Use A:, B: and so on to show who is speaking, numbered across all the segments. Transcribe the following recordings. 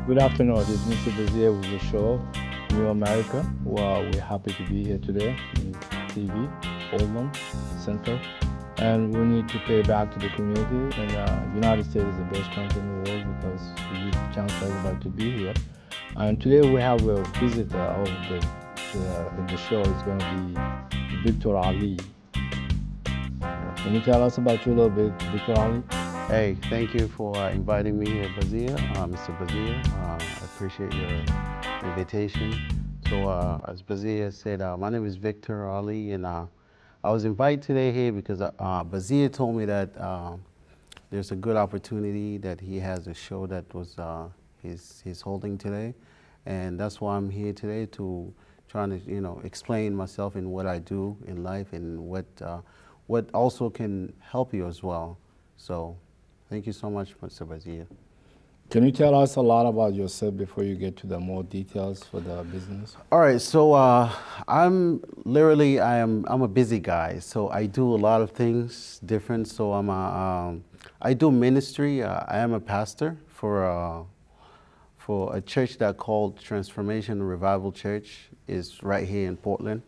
A: Good afternoon. This is Mr. Bazia with the show, New America. Well, we're happy to be here today in TV, Oldham Center. And we need to pay back to the community. And United States is the best country in the world because we give a chance for everybody to be here. And today we have a visitor of in the show. It's going to be Victor Ali. Can you tell us about you a little bit, Victor Ali?
B: Hey, thank you for inviting me here, Bazia, Mr. Bazia. I appreciate your invitation. So, as Bazia said, my name is Victor Ali, and I was invited today here because Bazia told me that there's a good opportunity that he has a show that was he's holding today, and that's why I'm here today to try to explain myself and what I do in life and what also can help you as well. So. Thank you so much, Mr. Bazia.
A: Can you tell us a lot about yourself before you get to the more details for the business?
B: All right, so I'm a busy guy, so I do a lot of things different. So I do ministry. I am a pastor for a church that called Transformation Revival Church. Is right here in Portland.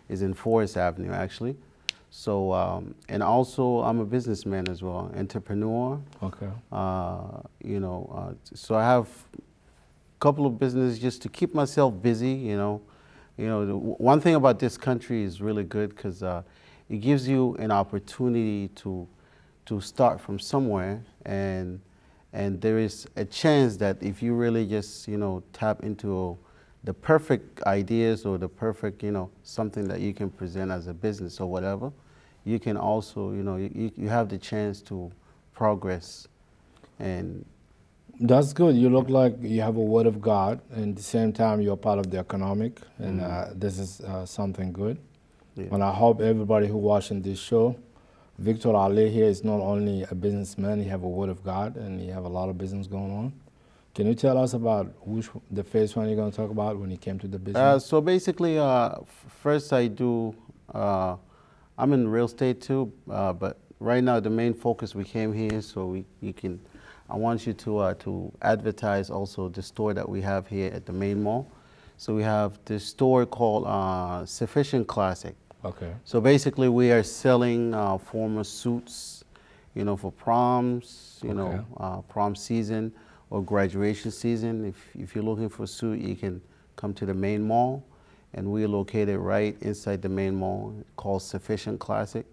B: Is in Forest Avenue actually. So, and also I'm a businessman as well, entrepreneur.
A: Okay.
B: So I have a couple of businesses just to keep myself busy, one thing about this country is really good because it gives you an opportunity to start from somewhere, and there is a chance that if you really just, tap into the perfect ideas or the perfect, something that you can present as a business or whatever, you can also, you have the chance to progress. And
A: that's good. You look like you have a word of God, and at the same time you're part of the economic, and this is something good. Yeah. And I hope everybody who watching this show, Victor Ali here is not only a businessman, he have a word of God, and he have a lot of business going on. Can you tell us about the first one you're going to talk about when you came to the business?
B: So basically, first I do, I'm in real estate too, but right now the main focus we came here so I want you to advertise also the store that we have here at the main mall. So we have this store called Sufficient Classic.
A: Okay.
B: So basically we are selling formal suits, for proms, prom season or graduation season. If you're looking for a suit, you can come to the main mall. And we're located right inside the main mall called Sufficient Classic.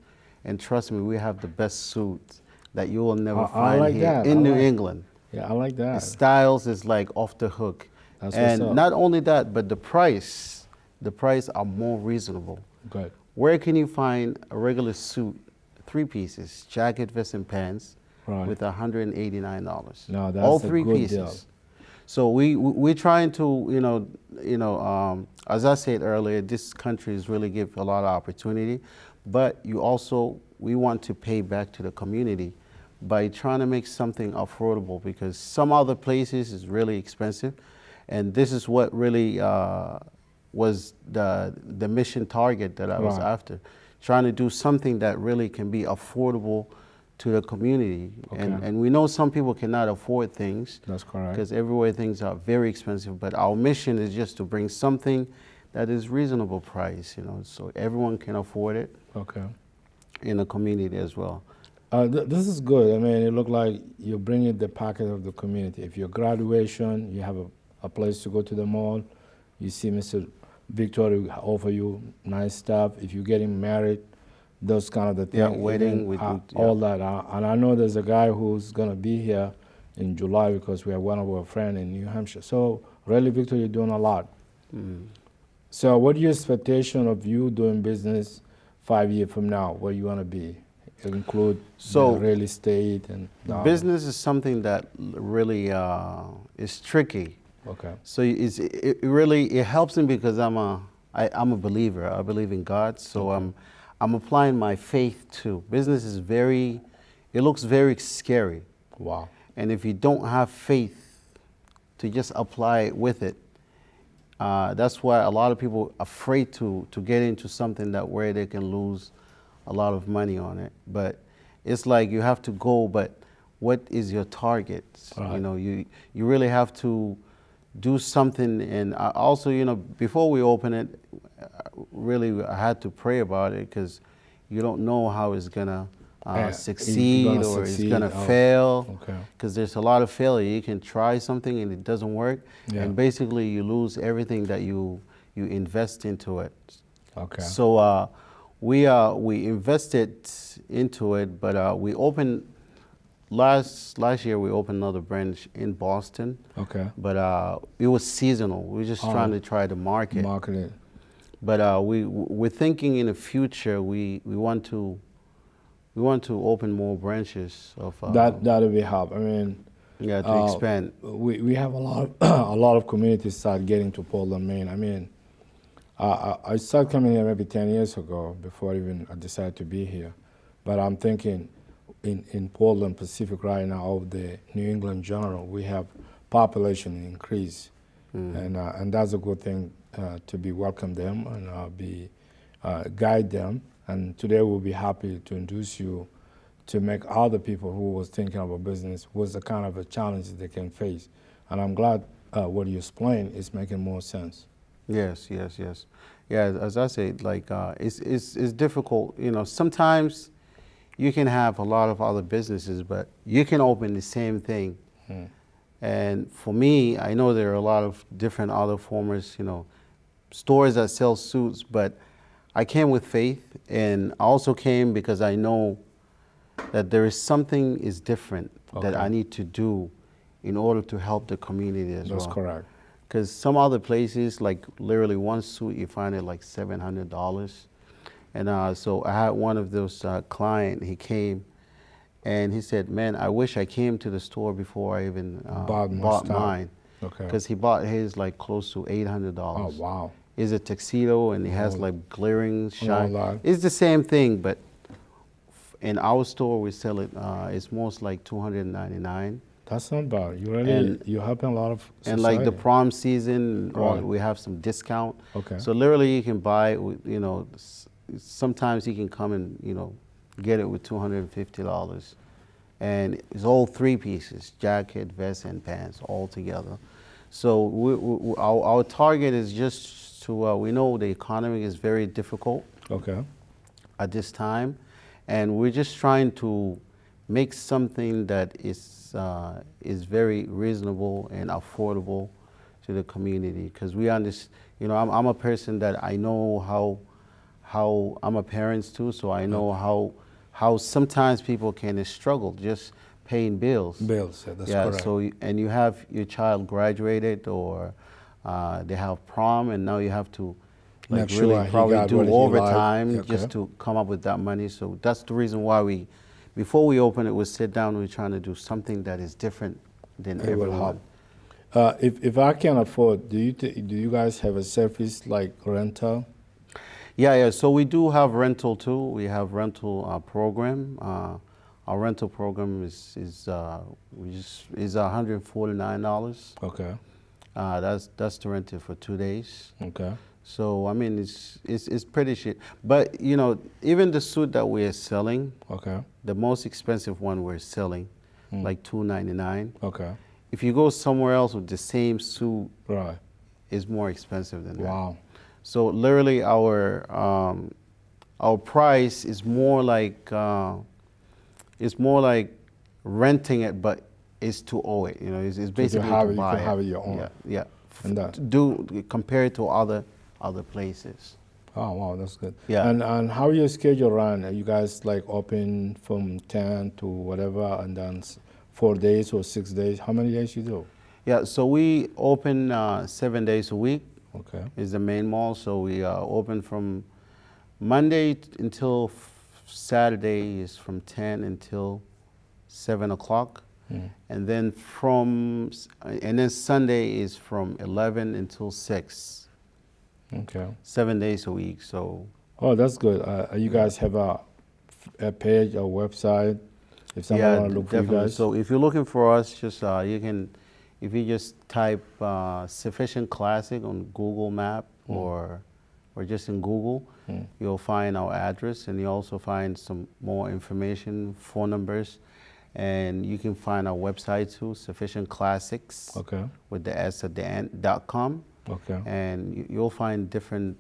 B: And trust me, we have the best suits that you will never find here in New England.
A: Yeah, I like that.
B: The styles is like off the hook.
A: That's
B: and
A: what's up.
B: Not only that, but the price are more reasonable.
A: Good.
B: Where can you find a regular suit, 3 pieces, jacket, vest, and pants, with $189?
A: No, that's
B: all
A: a
B: 3
A: good
B: pieces.
A: Deal.
B: So we're trying to, as I said earlier, this country is really give a lot of opportunity, but we want to pay back to the community by trying to make something affordable, because some other places is really expensive, and this is what really was the mission target that I was after, trying to do something that really can be affordable to the community. Okay. And we know some people cannot afford things.
A: That's correct.
B: Because everywhere things are very expensive, but our mission is just to bring something that is reasonable price, so everyone can afford it.
A: Okay.
B: In the community as well.
A: This is good. I mean, it looks like you're bringing the package of the community. If you're graduation, you have a place to go to the mall, you see Mr. Victor offer you nice stuff. If you're getting married, those kind of the things.
B: Yeah, wedding.
A: All that. And I know there's a guy who's going to be here in July because we have one of our friends in New Hampshire. So really, Victor, you're doing a lot. Mm. So what is your expectation of you doing business 5 years from now? Where you want to be? Include real estate and
B: business is something that really is tricky.
A: Okay.
B: So it really helps me because I'm a believer. I believe in God. So I'm applying my faith too. Business is it looks very scary.
A: Wow.
B: And if you don't have faith to just apply it with it, that's why a lot of people are afraid to get into something where they can lose a lot of money on it. But it's like you have to go, but what is your target? Right. You really have to do something. And also, you know, before we open it, really I had to pray about it because you don't know how it's gonna succeed or it's gonna fail.
A: Okay.
B: Because there's a lot of failure. You can try something and it doesn't work,
A: Yeah.
B: and basically you lose everything that you invest into it.
A: Okay.
B: So we invested into it, but we opened last year. We opened another branch in Boston.
A: Okay.
B: But it was seasonal. We were just trying to try to market.
A: Market it.
B: But we're thinking in the future we want to open more branches of
A: That'll be help. I mean,
B: yeah, to expand.
A: We have a lot of a lot of communities start getting to Portland, Maine. I mean, I started coming here maybe 10 years ago before even I decided to be here. But I'm thinking in Portland, Pacific right now, of the New England general, we have population increase. And that's a good thing to be welcome them and be guide them. And today we'll be happy to introduce you to make other people who was thinking of a business what's the kind of a challenge they can face. And I'm glad what you explained is making more sense.
B: Yes. Yeah, as I say, like it's difficult. You know, sometimes you can have a lot of other businesses, but you can open the same thing. And for me, I know there are a lot of different other formers, you know, stores that sell suits, but I came with faith, and I also came because I know that there is something is different that I need to do in order to help the community as well.
A: That's correct.
B: Because some other places, like literally one suit, you find it like $700. And so I had one of those client, he came, and he said, man, I wish I came to the store before I even bought mine.
A: Okay.
B: Because he bought his like close to $800.
A: Oh, wow.
B: It's a tuxedo, and it has like glaring shine.
A: Lot.
B: It's the same thing, but in our store we sell it, it's most like $299.
A: That's not bad. You really, you're helping a lot of society.
B: And like the prom season,
A: Right.
B: we have some discount.
A: Okay.
B: So literally you can buy, you know, sometimes you can come and, you know, get it with $250. And it's all three pieces, jacket, vest, and pants all together. So our target is just to, we know the economy is very difficult at this time. And we're just trying to make something that is very reasonable and affordable to the community. Because we understand, you know, I'm a person that I know how I'm a parent too, so I know how sometimes people can struggle just paying bills.
A: Bills, yeah, that's correct.
B: So and you have your child graduated, or they have prom, and now you have to like
A: Make
B: really
A: sure he
B: probably
A: got
B: do
A: what he
B: overtime
A: liked.
B: just to come up with that money. So that's the reason why before we open it, we sit down, we're trying to do something that is different than
A: It will
B: everyone.
A: help. If I can afford, do you guys have a service like rental?
B: Yeah. So we do have rental too. We have rental program. Our rental program is $149.
A: Okay.
B: That's to rent it for 2 days.
A: Okay.
B: So I mean, it's pretty cheap. But you know, even the suit that we're selling, the most expensive one we're selling, like $299.
A: Okay.
B: If you go somewhere else with the same suit,
A: Right.
B: it's more expensive than that.
A: Wow.
B: So literally, our price is more like renting it, but it's to owe it. You know, it's basically to buy
A: you can have it your own.
B: Yeah.
A: And that.
B: Compared to other places.
A: Oh wow, that's good.
B: Yeah.
A: And how your schedule run? Are you guys like open from 10 to whatever, and then 4 days or 6 days? How many days you do?
B: Yeah. So we open 7 days a week.
A: Okay.
B: Is the main mall. So we open from Monday until Saturday is from 10 until 7 o'clock. And then Sunday is from 11 until 6.
A: Okay.
B: 7 days a week. So.
A: Oh, that's good. You guys have a page, a website, if someone want to look
B: definitely.
A: for you guys?
B: So if you're looking for us, just you can, if you just type Sufficient Classic on Google Map or just in Google, you'll find our address, and you also find some more information, phone numbers. And you can find our website too, Sufficient Classics,
A: Okay.
B: with the S at the end.com.
A: Okay.
B: And you'll find different,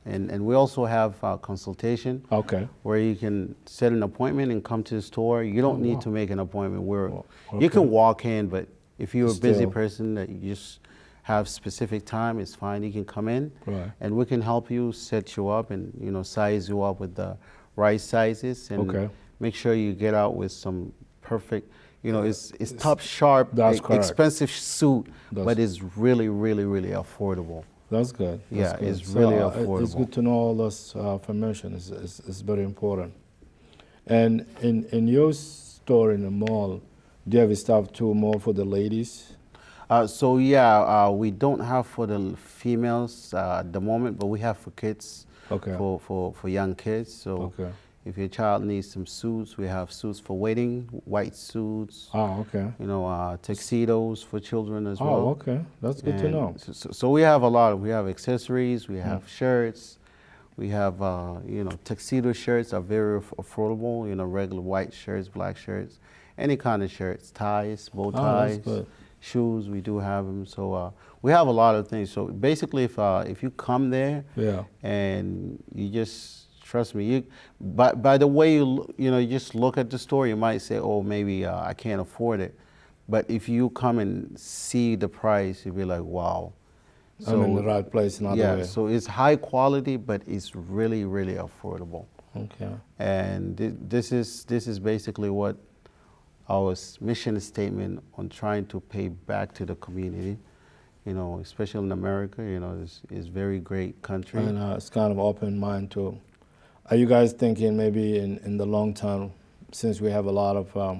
B: and we also have consultation.
A: Okay.
B: Where you can set an appointment and come to the store. You don't need
A: wow.
B: to make an appointment. You
A: okay.
B: can walk in, but if you're a busy
A: Still.
B: person that you just have specific time, it's fine. You can come in,
A: Right.
B: and we can help you, set you up, and size you up with the right sizes, and
A: Okay.
B: make sure you get out with some perfect. It's top sharp,
A: That's correct.
B: expensive suit,
A: That's-
B: but it's really, really, really affordable.
A: That's good. That's
B: Yeah,
A: good.
B: it's really affordable.
A: It's good to know all this information. It's very important. And in your store in the mall, do you have stuff too more for the ladies?
B: We don't have for the females at the moment, but we have for kids,
A: Okay.
B: for young kids. So
A: Okay.
B: if your child needs some suits, we have suits for wedding, white suits,
A: Oh, okay.
B: tuxedos for children as
A: Oh,
B: well.
A: okay. That's good to
B: And
A: know.
B: So we have a lot. We have accessories, we have shirts, we have, tuxedo shirts are very affordable, regular white shirts, black shirts, any kind of shirts, ties, bow
A: Oh,
B: ties.
A: that's good.
B: Shoes, we do have them. So we have a lot of things. So basically, if you come there,
A: Yeah.
B: and you just trust me, by the way you just look at the store, you might say, oh, maybe I can't afford it. But if you come and see the price, you'll be like, wow.
A: I'm in the right place, not
B: yeah.
A: the way.
B: So it's high quality, but it's really, really affordable.
A: Okay.
B: And this is basically what our mission statement on trying to pay back to the community, especially in America, is very great country.
A: And it's kind of open mind too. Are you guys thinking maybe in the long term, since we have a lot of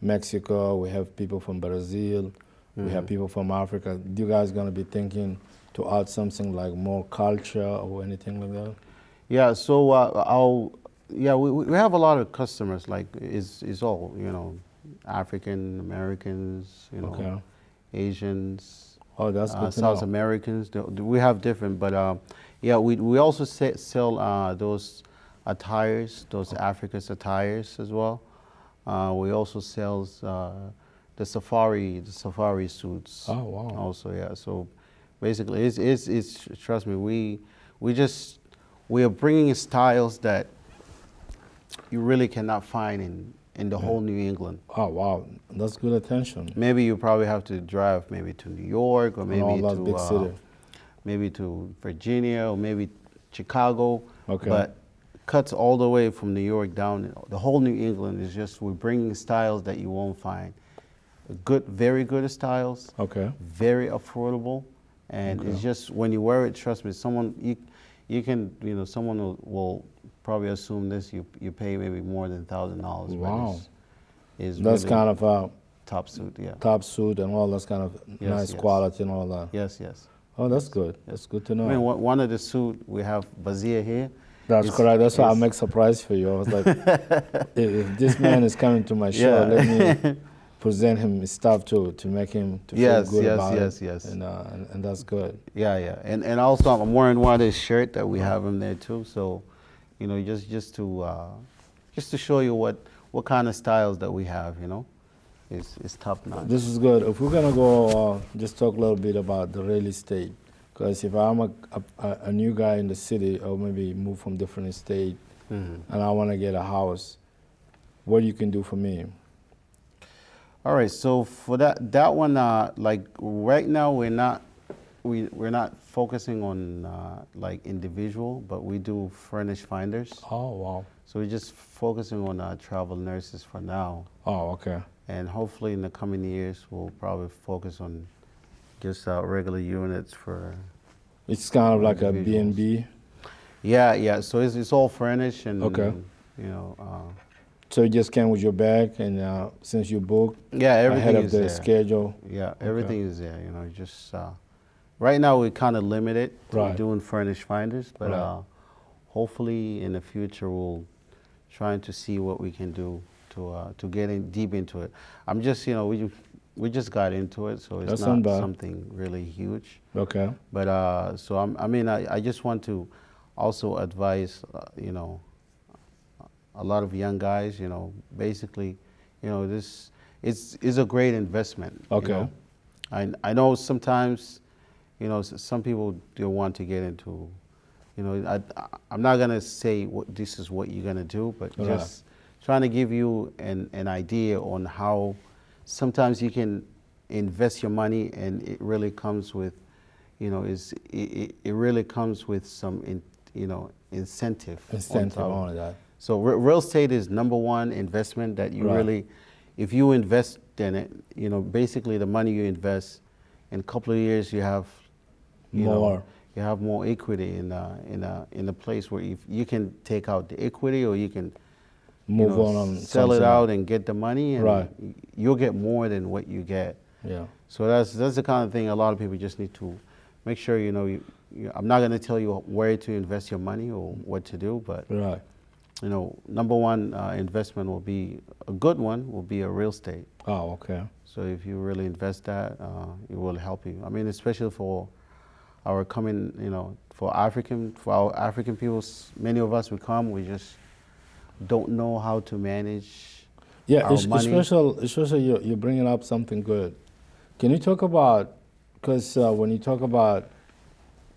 A: Mexico, we have people from Brazil, we have people from Africa, do you guys going to be thinking to add something like more culture or anything like that?
B: Yeah, so we have a lot of customers, like it's all, African Americans,
A: Okay.
B: Asians,
A: Oh, that's good to
B: South
A: know.
B: Americans. We have different, but we also sell those attires, those African attires as well. We also sell the safari suits.
A: Oh, wow.
B: Also, yeah. So basically, it's trust me, we are bringing styles that you really cannot find in the whole New England.
A: Oh, wow. That's good attention.
B: Maybe you probably have to drive maybe to New York, or maybe
A: all that
B: to
A: big city.
B: maybe to Virginia, or maybe Chicago.
A: Okay.
B: But cuts all the way from New York down. The whole New England is just, we're bringing styles that you won't find. Good, very good styles.
A: Okay.
B: Very affordable, and
A: Okay.
B: it's just when you wear it, trust me, someone someone will probably assume this. You pay maybe more than $1,000.
A: Wow.
B: Is
A: That's
B: really
A: kind of a
B: top suit, yeah.
A: top suit and all that's kind of
B: Yes,
A: nice
B: yes.
A: quality and all that.
B: Yes, yes.
A: Oh, that's good. That's good to know.
B: I mean, one of the suit we have Bazia here.
A: That's
B: is-
A: correct. That's why I
B: is-
A: make surprise for you. I was like, if this man is coming to my show,
B: Yeah.
A: let me present him his stuff to make him to
B: Yes,
A: feel good
B: yes,
A: about
B: yes,
A: it.
B: yes.
A: And that's good.
B: Yeah, yeah, and also I'm wearing one of his shirt that we have him there too. So, just to show you what kind of styles that we have, is top notch.
A: This is good. If we're gonna go, just talk a little bit about the real estate, because if I'm a new guy in the city, or maybe move from different state, and I want to get a house, what you can do for me?
B: All right, so for that one, like right now we're not focusing on like individual, but we do furnished finders.
A: Oh, wow.
B: So we're just focusing on travel nurses for now,
A: Oh, okay.
B: and hopefully in the coming years we'll probably focus on just regular units for.
A: It's kind of like a
B: Individuals.
A: B&B.
B: Yeah, yeah. So it's all furnished, and
A: Okay.
B: you know.
A: So you just came with your bag, and since you booked
B: Yeah,
A: ahead
B: everything
A: of
B: is
A: the
B: there.
A: schedule.
B: Yeah, everything is there. Just right now we're kind of limited to
A: Right.
B: doing furnished finders, but
A: Right.
B: hopefully in the future we'll trying to see what we can do to get in deep into it. I'm just we just got into it, so it's
A: That's
B: not
A: not bad.
B: something really huge.
A: Okay.
B: But so I just want to also advise a lot of young guys, basically, this is a great investment.
A: Okay.
B: I know sometimes, some people do want to get into, I'm not gonna say this is what you're gonna do, but
A: Right.
B: just trying to give you an idea on how sometimes you can invest your money and it really comes with, it really comes with some, incentive.
A: Incentive
B: top.
A: on that.
B: So real estate is number one investment that you
A: Right.
B: really, if you invest in it, basically the money you invest, in a couple of years you have,
A: More.
B: you have more equity in a place where if you can take out the equity or you can
A: Move on
B: sell it
A: something
B: out
A: else.
B: and get the money, and
A: Right.
B: you'll get more than what you get.
A: Yeah.
B: So that's the kind of thing a lot of people just need to make sure. I'm not going to tell you where to invest your money or what to do, but
A: Right.
B: number one investment will be a good one will be a real estate.
A: Oh, okay.
B: So if you really invest that, it will help you. I mean, especially for our coming, for our African people, many of us we come, we just don't know how to manage
A: Yeah,
B: our money.
A: especially you're bringing up something good. Can you talk about, because when you talk about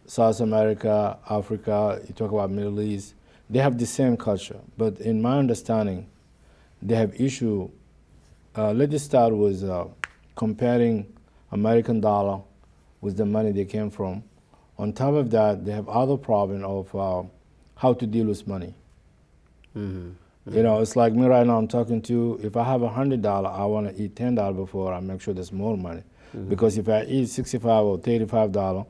A: South America, Africa, you talk about Middle East, they have the same culture. But in my understanding, they have issue. Let us start with comparing American dollar with the money they came from. On top of that, they have other problem of how to deal with money. It's like me right now. I'm talking to you. If I have $100, I want to eat $10 before I make sure there's more money. Because if I eat $65 or $35,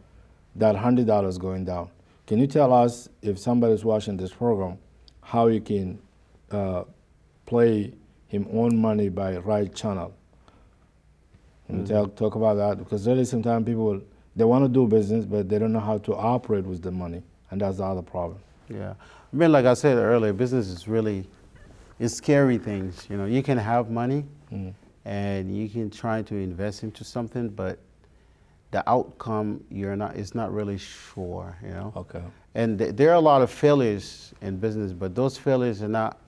A: that $100 is going down. Can you tell us, if somebody's watching this program, how you can play him own money by right channel? Can you talk about that? Because really sometimes people, they want to do business, but they don't know how to operate with the money, and that's the other problem.
B: Yeah, I mean, like I said earlier, business is really, it's scary things. You can have money and you can try to invest into something, but the outcome it's not really sure.
A: Okay.
B: And there are a lot of failures in business, but those failures are not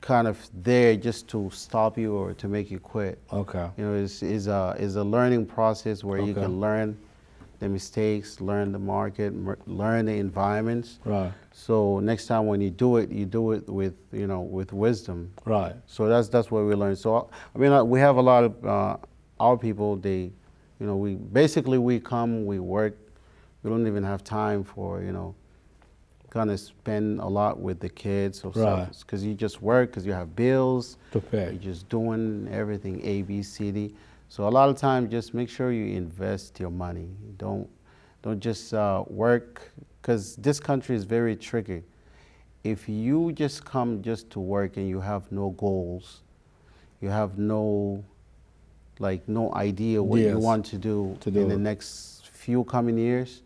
B: kind of there just to stop you or to make you quit.
A: Okay.
B: It's a learning process where you
A: Okay.
B: can learn the mistakes, learn the market, learn the environments.
A: Right.
B: So next time when you do it with with wisdom.
A: Right.
B: So that's what we learn. So I mean, we have a lot of our people. They, we come, we work. We don't even have time for kind of spend a lot with the kids or
A: Right.
B: stuff, because you just work, because you have bills
A: To pay.
B: you're just doing everything A, B, C, D. So a lot of time, just make sure you invest your money. Don't just work, because this country is very tricky. If you just come just to work and you have no goals, you have no idea what you
A: Yes.
B: want to do
A: To do
B: in the
A: it.
B: next few coming years,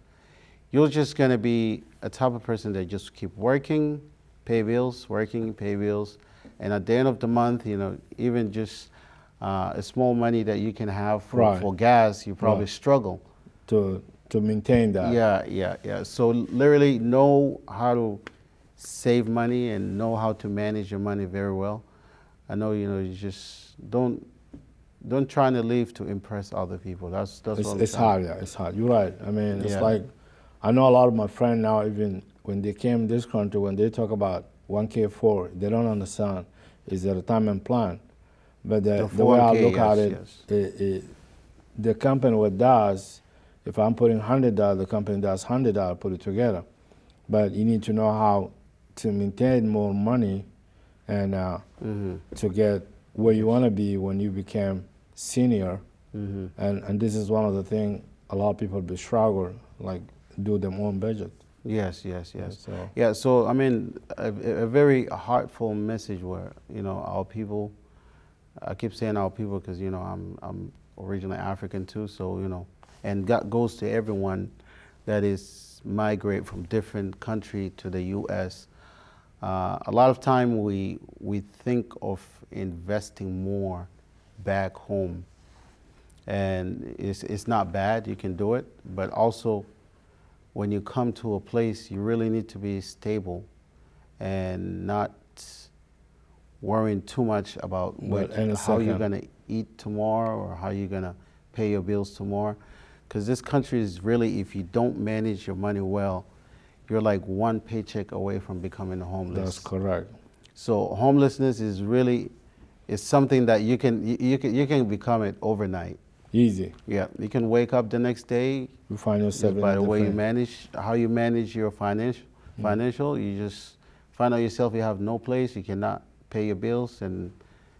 B: you're just gonna be a type of person that just keep working, pay bills, working, pay bills, and at the end of the month, even just a small money that you can have
A: Right.
B: for gas, you probably
A: Right.
B: struggle.
A: To maintain that.
B: Yeah. So literally know how to save money and know how to manage your money very well. I know you just don't try to live to impress other people. That's what I'm
A: It's
B: saying.
A: hard, yeah, it's hard. You're right. I mean, it's
B: Yeah.
A: like, I know a lot of my friends now, even when they came this country, when they talk about 1K4, they don't understand is a retirement plan. But the way I
B: 401k,
A: look at
B: yes,
A: it, the company what does, if I'm putting $100, the company does $100, put it together. But you need to know how to maintain more money and to get where you want to be when you become senior. And this is one of the things a lot of people be struggle, like do their own budget.
B: Yes.
A: So
B: Yeah, so I mean, a very heartful message where, our people, I keep saying our people because, I'm originally African too, so, and God goes to everyone that is migrate from different country to the U.S. A lot of time we think of investing more back home, and it's not bad, you can do it, but also when you come to a place, you really need to be stable and not worrying too much about how you're going to eat tomorrow or how you're going to pay your bills tomorrow. Because this country is really, if you don't manage your money well, you're like one paycheck away from becoming homeless.
A: That's correct.
B: So homelessness is really, it's something that you can become it overnight.
A: Easy.
B: Yeah, you can wake up the next day.
A: You find yourself
B: by the way you manage, how you manage your financial, you just find out yourself you have no place, you cannot pay your bills, and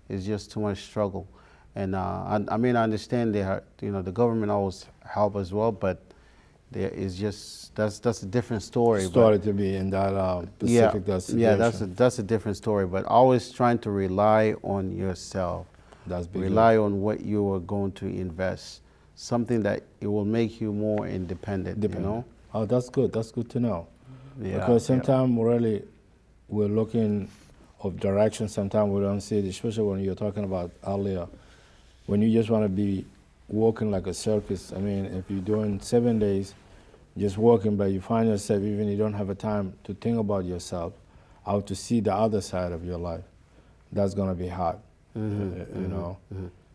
B: it's just too much struggle. And I mean, I understand the government always help as well, but there is just that's a different story.
A: To be in that specific situation.
B: Yeah, that's a different story. But always trying to rely on yourself.
A: That's big.
B: Rely on what you are going to invest, something that it will make you more independent. You know.
A: Oh, that's good. That's good to know.
B: Yeah.
A: Because sometimes really we're looking of direction. Sometimes we don't see it, especially when you're talking about earlier, when you just want to be working like a circus. I mean, if you're doing 7 days, just working, but you find yourself even you don't have a time to think about yourself, how to see the other side of your life. That's gonna be hard, you know.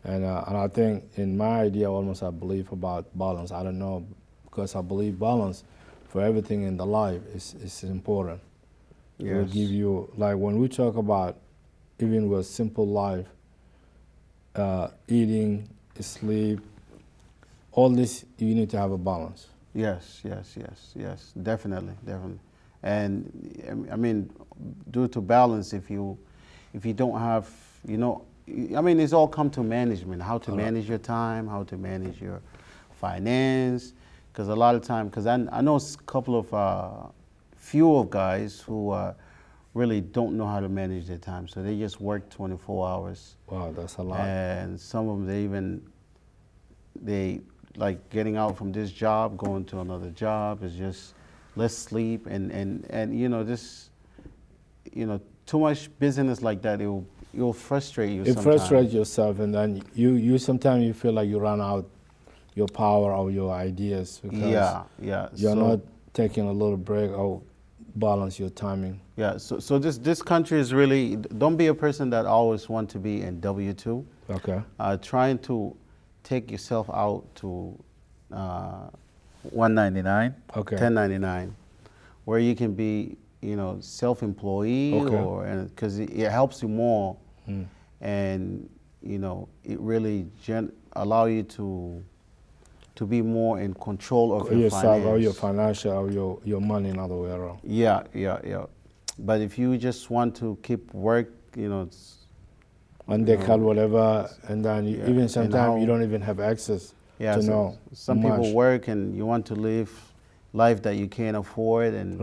A: And I think in my idea, almost I believe about balance. I don't know, because I believe balance for everything in the life is important. Yes. It will give you, like when we talk about even with simple life, eating, sleep, all this, you need to have a balance.
B: Yes, definitely. And I mean, due to balance, if you don't have, I mean, it's all come to management, how to manage your time, how to manage your finance, because a lot of time, because I know a couple of, few of guys who really don't know how to manage their time, so they just work 24 hours.
A: Wow, that's a lot.
B: And some of them, they like getting out from this job, going to another job, is just less sleep, and just, too much business like that, you'll frustrate you sometimes.
A: It frustrates yourself, and then you sometimes you feel like you run out your power or your ideas because you're not taking a little break or balance your timing.
B: Yeah, so this country is really, don't be a person that always want to be in W-2.
A: Okay.
B: Trying to take yourself out to 199,
A: okay.
B: 1099, where you can be, self-employed, or because it helps you more, and it really allow you to be more in control of your finance.
A: Or your financial, or your money, in other way around.
B: Yeah. But if you just want to keep work,
A: and they call whatever, and then even sometimes you don't even have access to know.
B: Some people work and you want to live life that you can't afford, and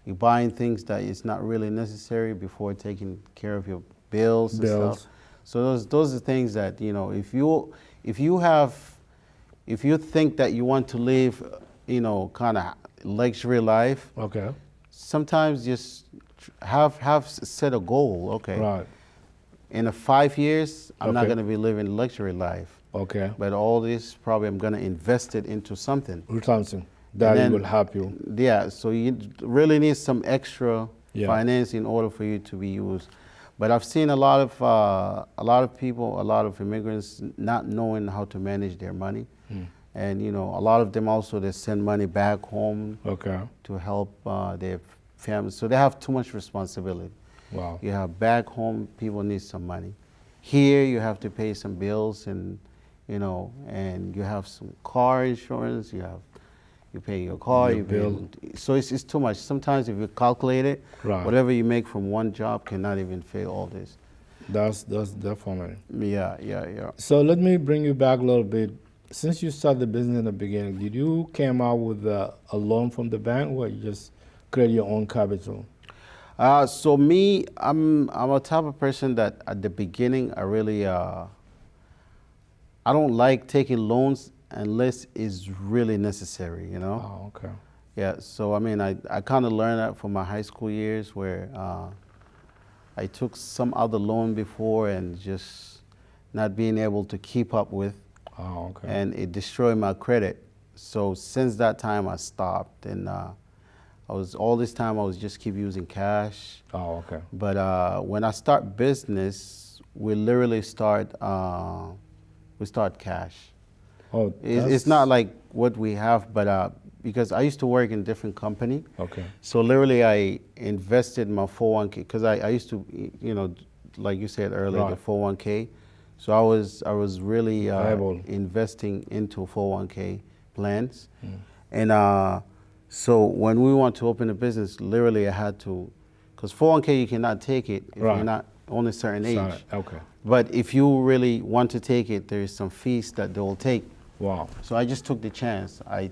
B: you're buying things that is not really necessary before taking care of your bills and stuff. So those are things that, if you think that you want to live, kind of luxury life, sometimes just have set a goal. In 5 years, I'm not going to be living luxury life. But all this, probably I'm going to invest it into something.
A: That will help you.
B: Yeah, so you really need some extra finance in order for you to be used. But I've seen a lot of people, a lot of immigrants not knowing how to manage their money. And a lot of them also, they send money back home to help their families. So they have too much responsibility.
A: Wow.
B: You have back home, people need some money. Here you have to pay some bills, and and you have some car insurance, you pay your car, you bill. So it's too much. Sometimes if you calculate it, whatever you make from one job cannot even pay all this.
A: That's definitely.
B: Yeah.
A: So let me bring you back a little bit. Since you started the business in the beginning, did you came out with a loan from the bank, or you just create your own capital?
B: So me, I'm a type of person that at the beginning, I really, I don't like taking loans unless it's really necessary,
A: Oh, okay.
B: Yeah, so I mean, I kind of learned that from my high school years, where I took some other loan before and just not being able to keep up with.
A: Oh, okay.
B: And it destroyed my credit. So since that time, I stopped, and all this time I was just keep using cash.
A: Oh, okay.
B: But when I start business, we literally start cash.
A: Oh,
B: It's not like what we have, but because I used to work in different company.
A: okay.
B: So literally I invested my 401k because I used to, like you said earlier,
A: Right.
B: the 401k. So I was really
A: Able.
B: investing into 401k plans.
A: Mm.
B: And so when we want to open a business, literally I had to, because 401k you cannot take it if
A: Right.
B: you're not on a certain age.
A: Sorry. Okay.
B: But if you really want to take it, there's some fees that they will take.
A: Wow.
B: So I just took the chance. I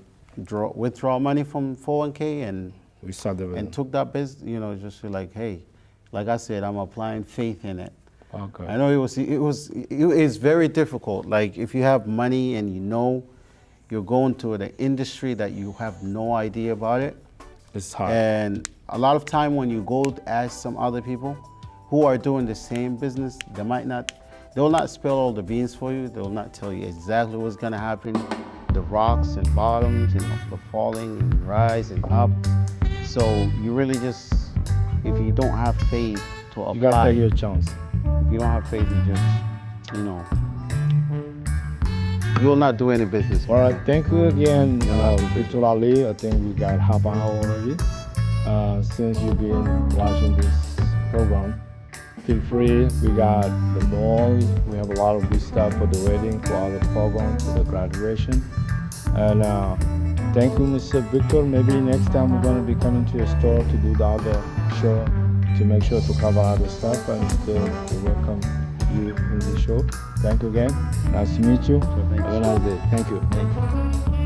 B: withdraw money from 401k and
A: We started with
B: took that business, just like, hey, like I said, I'm applying faith in it.
A: Okay.
B: I know it's very difficult. Like if you have money and you're going to the industry that you have no idea about it.
A: It's hard.
B: And a lot of time when you go to ask some other people who are doing the same business, they'll not spill all the beans for you. They'll not tell you exactly what's gonna happen, the rocks and bottoms and the falling and rise and up. So you really just, if you don't have faith to
A: You gotta
B: apply,
A: take your chance.
B: if you don't have faith, you will not do any business.
A: All right. Thank you again, Victor Ali. I think we got half an hour already. Since you've been watching this program, feel free. We got the mall. We have a lot of good stuff for the wedding, for other programs, for the graduation. And thank you, Mr. Victor. Maybe next time we're going to be coming to your store to do the other show to make sure to cover other stuff and still to welcome you in the show. Thank you again. Nice to meet you. Have a nice day. Thank you.
B: Thank you.